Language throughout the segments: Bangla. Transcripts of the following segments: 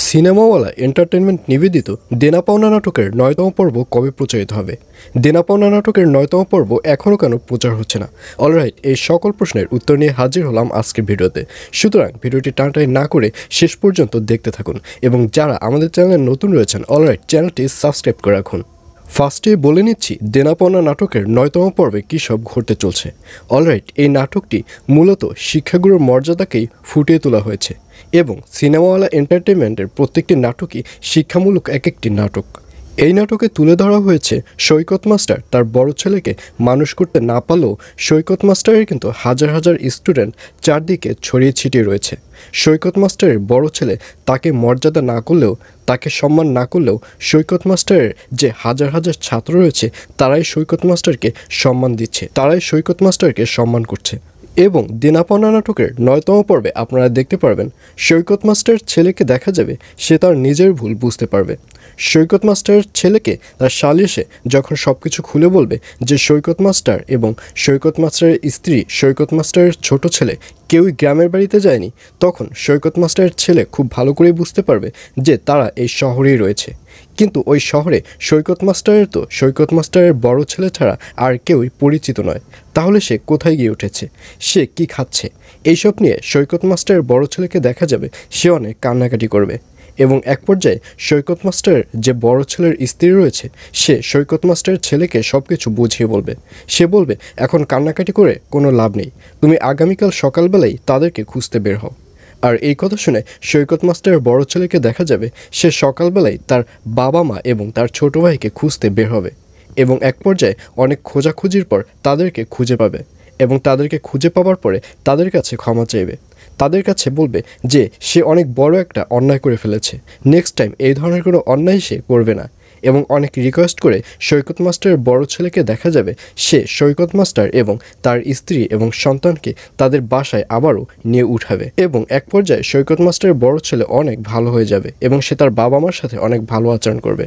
সিনেমাওয়ালা এন্টারটেইনমেন্ট নিবেদিত দেনা পাওনা নাটকের ৯তম পর্ব কবে প্রচারিত হবে? দেনা পাওনা নাটকের ৯তম পর্ব এখনও কেন প্রচার হচ্ছে না? অলরাইট, এই সকল প্রশ্নের উত্তর নিয়ে হাজির হলাম আজকের ভিডিওতে। সুতরাং ভিডিওটি টানাটানি না করে শেষ পর্যন্ত দেখতে থাকুন এবং যারা আমাদের চ্যানেলে নতুন রয়েছেন অলরাইট চ্যানেলটি সাবস্ক্রাইব করে রাখুন। ফার্স্টে বলে নিচ্ছি দেনা পাওনা নাটকের ৯তম পর্বে কী সব ঘটতে চলছে। অলরাইট, এই নাটকটি মূলত শিক্ষাগুরুর মর্যাদাকেই ফুটিয়ে তোলা হয়েছে এবং সিনেমাওয়ালা এন্টারটেইনমেন্টের প্রত্যেকটি নাটকই শিক্ষামূলক এক একটি নাটক। এই নাটকে তুলে ধরা হয়েছে সৈকত মাস্টার তার বড় ছেলেকে মানুষ করতে না পারলেও সৈকত মাস্টারের কিন্তু হাজার হাজার স্টুডেন্ট চারদিকে ছড়িয়ে ছিটিয়ে রয়েছে। সৈকত মাস্টারের বড় ছেলে তাকে মর্যাদা না করলেও, তাকে সম্মান না করলেও সৈকত মাস্টারের যে হাজার হাজার ছাত্র রয়েছে তারাই সৈকত মাস্টারকে সম্মান দিচ্ছে, তারাই সৈকত মাস্টারকে সম্মান করছে। এবং দেনা পাওনা নাটকের ৯তম পর্বে আপনারা দেখতে পারবেন সৈকত মাস্টারের ছেলেকে দেখা যাবে সে তার নিজের ভুল বুঝতে পারবে। সৈকত মাস্টারের ছেলেকে তার শালিশে যখন সব কিছু খুলে বলবে যে সৈকত মাস্টার এবং সৈকত মাস্টারের স্ত্রী, সৈকত মাস্টারের ছোট ছেলে কেউই গ্রামের বাড়িতে যায়নি, তখন সৈকত মাস্টারের ছেলে খুব ভালো করেই বুঝতে পারবে যে তারা এই শহরেই রয়েছে। কিন্তু ওই শহরে সৈকত মাস্টারের বড় ছেলে ছাড়া আর কেউই পরিচিত নয়। তাহলে সে কোথায় গিয়ে উঠেছে, সে কি খাচ্ছে, এইসব নিয়ে সৈকত মাস্টারের বড় ছেলেকে দেখা যাবে সে অনেক কান্নাকাটি করবে। এবং এক পর্যায়ে সৈকত মাস্টারের যে বড় ছেলের স্ত্রী রয়েছে সে সৈকত মাস্টারের ছেলেকে সব কিছু বুঝিয়ে বলবে। সে বলবে এখন কান্নাকাটি করে কোনো লাভ নেই, তুমি আগামীকাল সকালবেলায় তাদেরকে খুঁজতে বের হও। আর এই কথা শুনে সৈকত মাস্টারের বড় ছেলেকে দেখা যাবে সে সকালবেলায় তার বাবা মা এবং তার ছোট ভাইকে খুঁজতে বের হবে এবং এক পর্যায়ে অনেক খোঁজাখুঁজির পর তাদেরকে খুঁজে পাবে এবং তাদেরকে খুঁজে পাওয়ার পরে তাদের কাছে ক্ষমা চাইবে। তাদের কাছে বলবে যে সে অনেক বড় একটা অন্যায় করে ফেলেছে, নেক্সট টাইম এই ধরনের কোনো অন্যায় সে করবে না। এবং অনেক রিকোয়েস্ট করে সৈকত মাস্টারের বড় ছেলেকে দেখা যাবে সে সৈকত মাস্টার এবং তার স্ত্রী এবং সন্তানকে তাদের বাসায় আবারও নিয়ে উঠাবে এবং এক পর্যায়ে সৈকত মাস্টারের বড় ছেলে অনেক ভালো হয়ে যাবে এবং সে তার বাবা মার সাথে অনেক ভালো আচরণ করবে।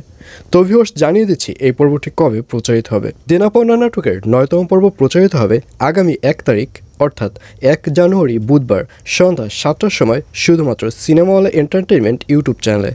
তো ভিউয়ার্স, জানিয়ে দিচ্ছি এই পর্বটি কবে প্রচারিত হবে। দেনা পাওনা নাটকের ৯তম পর্ব প্রচারিত হবে আগামী ১ তারিখ অর্থাৎ ১ জানুয়ারি বুধবার সন্ধ্যা ৭টার সময় শুধুমাত্র সিনেমাওয়ালা এন্টারটেইনমেন্ট ইউটিউব চ্যানেলে।